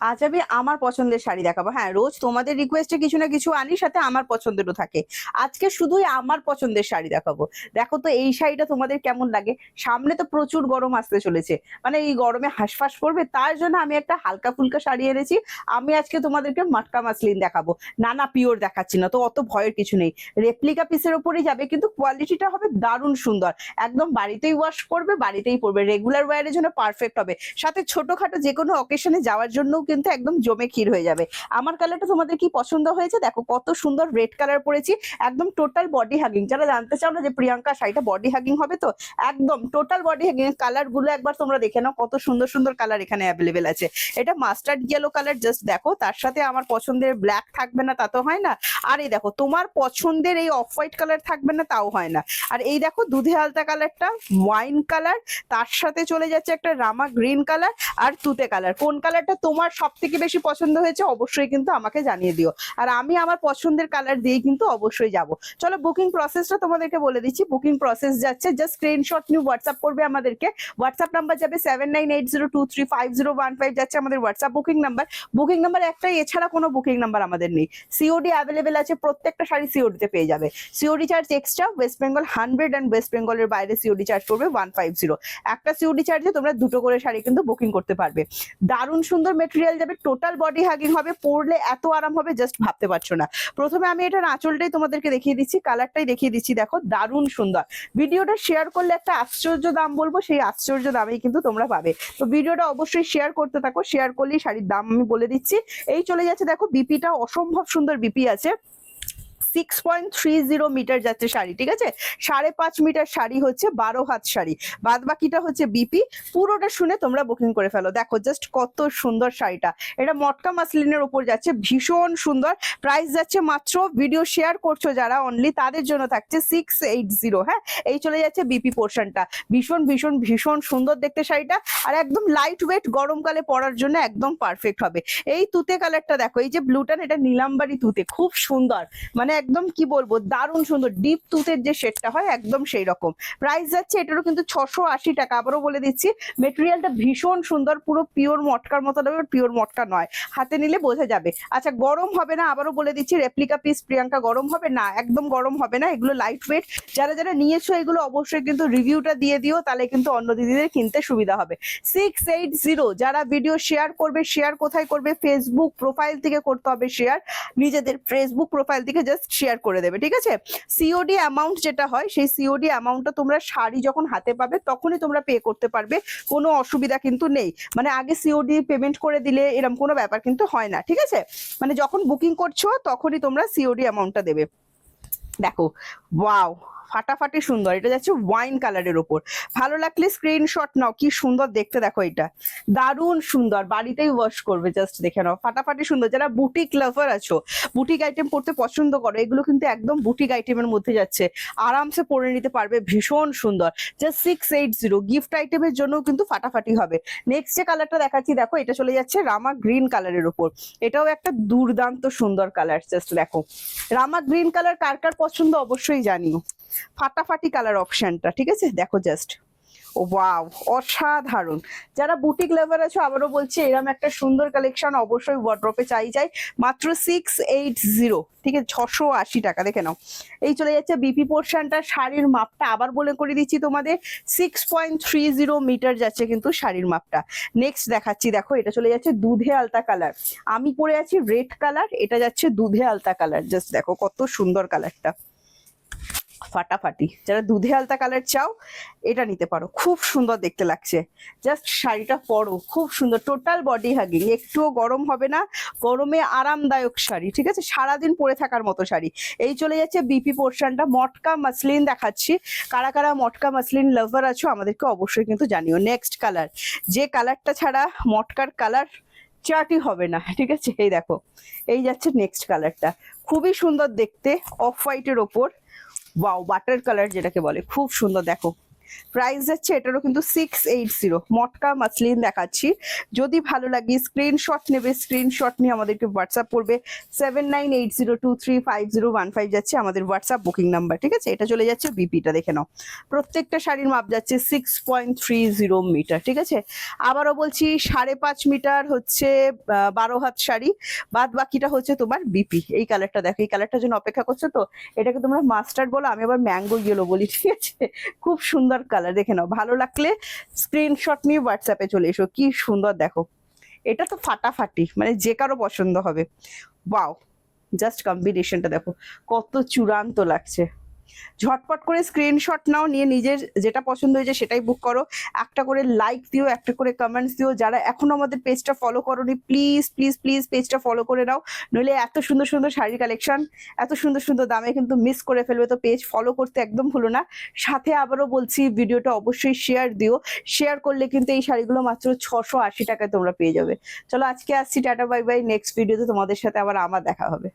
আজ আমি আমার পছন্দের শাড়ি দেখাবো। হ্যাঁ, রোজ তোমাদের রিকোয়েস্টে কিছু না কিছু আনি, সাথে আমার পছন্দেরও থাকে। আজকে শুধুই আমার পছন্দের শাড়ি দেখাবো। দেখো তো এই শাড়িটা তোমাদের কেমন লাগে। সামনে তো প্রচুর গরম আসতে চলেছে, মানে এই গরমে হাঁসফাঁস করবে, তার জন্য আমি একটা হালকা ফুলকা শাড়ি এনেছি। আমি আজকে তোমাদেরকে মাটকা মাসলিন দেখাবো। না না, পিওর দেখাচ্ছি না, তো অত ভয়ের কিছু নেই। রেপ্লিকা পিসের ওপরই যাবে, কিন্তু কোয়ালিটিটা হবে দারুণ সুন্দর। একদম বাড়িতেই ওয়াশ করবে, বাড়িতেই পরবে, রেগুলার ওয়্যারের জন্য পারফেক্ট হবে। সাথে ছোটখাটো যে কোনো অকেশনে যাওয়ার জন্য কিন্তু একদম জমে ক্ষীর হয়ে যাবে। আমার কালারটা তোমাদের কি পছন্দ হয়েছে? দেখো কত সুন্দর রেড কালার পরেছি, একদম টোটাল বডি হাগিং। যারা জানতে চাও না যে প্রিয়াঙ্কা শাড়িটা বডি হাগিং হবে, তো একদম টোটাল বডি হাগিং। কালার গুলো একবার তোমরা দেখে নাও, কত সুন্দর সুন্দর কালার এখানে অ্যাভেলেবেল আছে। এটা মাস্টার্ড ইয়েলো কালার, জাস্ট দেখো। তার সাথে আমার পছন্দের ব্ল্যাক থাকবে না তা তো হয় না, আর এই দেখো তোমার পছন্দের এই অফ হোয়াইট কালার থাকবে না তাও হয় না। আর এই দেখো দুধে আলতা কালারটা, ওয়াইন কালার, তার সাথে চলে যাচ্ছে একটা রামা গ্রিন কালার আর তুতে কালার। কোন কালারটা তোমার সব থেকে বেশি পছন্দ হয়েছে অবশ্যই কিন্তু আমাকে জানিয়ে দিও, আর আমি আমার পছন্দের কালার দিয়ে কিন্তু অবশ্যই যাব। চলো বুকিং প্রসেসটা তোমাদেরকে বলে দিচ্ছি। বুকিং প্রসেস যাচ্ছে, জাস্ট স্ক্রিনশট নিয়ে হোয়াটসঅ্যাপ করবে আমাদেরকে। হোয়াটসঅ্যাপ নাম্বার যাবে 7980235015, যাচ্ছে আমাদের WhatsApp booking number. Booking number একটাই, এছাড়া কোনো বুকিং নাম্বার আমাদের নেই। সিওডি অ্যাভেলেবেল আছে, প্রত্যেকটা শাড়ি সিওডিতে পেয়ে যাবে। COD charge extra, West Bengal 100 and West বেঙ্গলের বাইরে সিওডি চার্জ করবে 150। একটা সিওডি চার্জে তোমরা দুটো করে শাড়ি কিন্তু বুকিং করতে পারবে। দারুণ সুন্দর মেটেরিয়াল যাবে, টোটাল বডি হাগিং হবে, পরলে এত আরাম হবে জাস্ট ভাবতে পারছো না। প্রথমে আমি এটার আঁচলটাই তোমাদেরকে দেখিয়ে দিচ্ছি, কালারটাই দেখিয়ে দিচ্ছি, দেখো দারুণ সুন্দর। ভিডিওটা শেয়ার করলে একটা আশ্চর্য দাম বলবো, সেই আশ্চর্য দামেই কিন্তু তোমরা পাবে। তো ভিডিওটা অবশ্যই শেয়ার করতে থাকো, শেয়ার করলেই শাড়ির দাম আমি বলে দিচ্ছি। এই চলে যাচ্ছে, দেখো বিপিটা অসম্ভব সুন্দর বিপি আছে। 6.30 মিটার যাচ্ছে শাড়ি, ঠিক আছে। 5.5 মিটার শাড়ি হচ্ছে 12 হাত শাড়ি, বাদ বাকিটা হচ্ছে বিপি। পুরোটা শুনে তোমরা বুকিং করে ফেলো। দেখো জাস্ট কত সুন্দর শাড়িটা, এটা মটকা মাসলিনের উপর যাচ্ছে, ভীষণ সুন্দর। প্রাইস যাচ্ছে মাত্র, ভিডিও শেয়ার করছো যারা অনলি তাদের জন্য থাকছে 680। হ্যাঁ, এই চলে যাচ্ছে বিপি পোর্শনটা। ভীষণ ভীষণ ভীষণ সুন্দর দেখতে শাড়িটা, আর একদম লাইট ওয়েট, গরমকালে পরার জন্য একদম পারফেক্ট হবে। এই তুতে কালারটা দেখো, এই যে ব্লুটান, এটা নীলাম্বারি তুতে, খুব সুন্দর, মানে একদম কি বলবো, দারুণ সুন্দর। ডিপ তুতের যে শেডটা হয় একদম সেই রকম। প্রাইস যাচ্ছে এটারও কিন্তু 680 টাকা। আবারও বলে দিচ্ছি, মেটেরিয়ালটা ভীষণ সুন্দর, পুরো পিওর মটকার মতো লাগবে, পিওর মটকা নয়, হাতে নিলে বোঝা যাবে। আচ্ছা, গরম হবে না, আবারও বলে দিচ্ছি, রেপ্লিকা পিস প্রিয়াঙ্কা, গরম হবে না, একদম গরম হবে না। এগুলো লাইট ওয়েট, যারা যারা নিয়েছো এগুলো অবশ্যই কিন্তু রিভিউটা দিয়ে দিও, তাহলে কিন্তু অন্য দিদিদের কিনতে সুবিধা হবে। 680। যারা ভিডিও শেয়ার করবে, শেয়ার কোথায় করবে? ফেসবুক প্রোফাইল থেকে করতে হবে শেয়ার, নিজেদের ফেসবুক প্রোফাইল থেকে জাস্ট শেয়ার করে দেবে, ঠিক আছে। সিওডি অ্যামাউন্ট যেটা হয়, সেই সিওডি অ্যামাউন্টটা তোমরা শাড়ি যখন হাতে পাবে তখনই তোমরা পে করতে পারবে, কোনো অসুবিধা কিন্তু নেই। মানে আগে সিওডি পেমেন্ট করে দিলে এরকম কোনো ব্যাপার কিন্তু হয় না, ঠিক আছে। মানে যখন বুকিং করছো তখনই তোমরা সিওডি অ্যামাউন্টটা দেবে। দেখো, ওয়াও, ফাটাফাটি সুন্দর। এটা যাচ্ছে ওয়াইন কালারের ওপর, ভালো লাগলে স্ক্রিনশট নাও, কি সুন্দর দেখতে দেখো, এটা দারুণ সুন্দর, বাড়িতেই ওয়াশ করবে, জাস্ট দেখে নাও, ফাটাফাটি সুন্দর। যারা বুটিক লাভার আছো, বুটিক আইটেম পড়তে পছন্দ করো, এগুলো কিন্তু একদম বুটিক আইটেমের মধ্যে যাচ্ছে, আরামসে পরে নিতে পারবে, ভীষণ সুন্দর। জাস্ট 680, গিফট আইটেমের জন্য কিন্তু ফাটাফাটি হবে। নেক্সট যে কালারটা দেখাচ্ছি, দেখো এটা চলে যাচ্ছে রামা গ্রিন কালারের উপর। এটাও একটা দুর্দান্ত সুন্দর কালার, জাস্ট দেখো। রামা গ্রিন কালার কার কার পছন্দ অবশ্যই জানিও, ফাটাফাটি কালার অপশনটা, ঠিক আছে। দেখো জাস্ট, ও ওয়াও, অসাধারণ। যারা বুটিক লেভার আছো, আবারও বলছি, এরকম একটা সুন্দর কালেকশন অবশ্যই ওয়ার্ড্রপে চাই মাত্র 680, ঠিক আছে, 680 টাকা, দেখে নাও। এই চলে যাচ্ছে বিপি পোর্শনটা। শাড়ির মাপটা আবার বলে করে দিচ্ছি তোমাদের, 6.30 মিটার যাচ্ছে কিন্তু শাড়ির মাপটা। নেক্সট দেখাচ্ছি, দেখো এটা চলে যাচ্ছে দুধে আলতা কালার, আমি পরে আছি রেড কালার, এটা যাচ্ছে দুধে আলতা কালার, জাস্ট দেখো কত সুন্দর কালারটা, ফাটাফাটি। যারা দুধে আলতা কালার চাও এটা নিতে পারো, খুব সুন্দর দেখতে লাগছে। জাস্ট শাড়িটা পরো, খুব সুন্দর, টোটাল বডি হাগিং, একটুও গরম হবে না, গরমে আরামদায়ক শাড়ি, ঠিক আছে, সারাদিন পরে থাকার মতো শাড়ি। এই চলে যাচ্ছে বিপি পোর্শনটা, মটকা মাসলিন দেখাচ্ছি। কারা কারা মটকা মাসলিন লাভার আছো আমাদেরকে অবশ্যই কিন্তু জানিও। নেক্সট কালার, যে কালারটা ছাড়া মটকার কালার চার্টই হবে না, ঠিক আছে। এই দেখো, এই যাচ্ছে নেক্সট কালারটা, খুবই সুন্দর দেখতে, অফ হোয়াইটের ওপর, ওয়াও, বাটার কালার যেটাকে বলে, খুব সুন্দর। দেখো প্রাইস যাচ্ছে এটারও কিন্তু 680। মটকা মাসলিন দেখাচ্ছি, যদি ভালো লাগে স্ক্রিনশট নেবে, স্ক্রিনশট নিয়ে আমাদেরকে হোয়াটসঅ্যাপ করবে। 7980235015 যাচ্ছে আমাদের হোয়াটসঅ্যাপ বুকিং নাম্বার, ঠিক আছে। এটা চলে যাচ্ছে বিপিটা, দেখে নাও প্রত্যেকটা শাড়ির মাপ যাচ্ছে 6.30 মিটার, ঠিক আছে। আবারও বলছি 5.5 মিটার হচ্ছে 12 হাত শাড়ি, বাদ বাকিটা হচ্ছে তোমার বিপি। এই কালারটা দেখো, এই কালারটার জন্য অপেক্ষা করছো তো, এটাকে তোমরা মাস্টার্ড বলো, আমি আবার ম্যাঙ্গো ইয়েলো বলি, ঠিক আছে। খুব সুন্দর কালার, দেখে নাও। ভালো লাগলে স্ক্রিনশট নিয়ে হোয়াটসঅ্যাপে চলে এসো। কি সুন্দর দেখো, এটা তো ফাটাফাটি, মানে যে কারো পছন্দ হবে। ওয়াও, জাস্ট কম্বিনেশনটা দেখো কত চূড়ান্ত লাগছে। ঝটপট করে স্ক্রিনশট নাও, নিয়ে নিজের যেটা পছন্দ হয়েছে সেটাই বুক করো। একটা করে লাইক দিও, একটা করে কমেন্টস দিও। যারা এখনো আমাদের পেজটা ফলো করোনি, প্লিজ প্লিজ প্লিজ পেজটা ফলো করে নাও, নইলে এত সুন্দর সুন্দর শাড়ির কালেকশন এত সুন্দর সুন্দর দামে কিন্তু মিস করে ফেলবে। তো পেজ ফলো করতে একদম ভুলো না। সাথে আবারও বলছি, ভিডিওটা অবশ্যই শেয়ার দিও, শেয়ার করলে কিন্তু এই শাড়িগুলো মাত্র 680 টাকায় তোমরা পেয়ে যাবে। চলো আজকে আসছি, টাটা বাই বাই। নেক্সট ভিডিওতে তোমাদের সাথে আবার আমার দেখা হবে।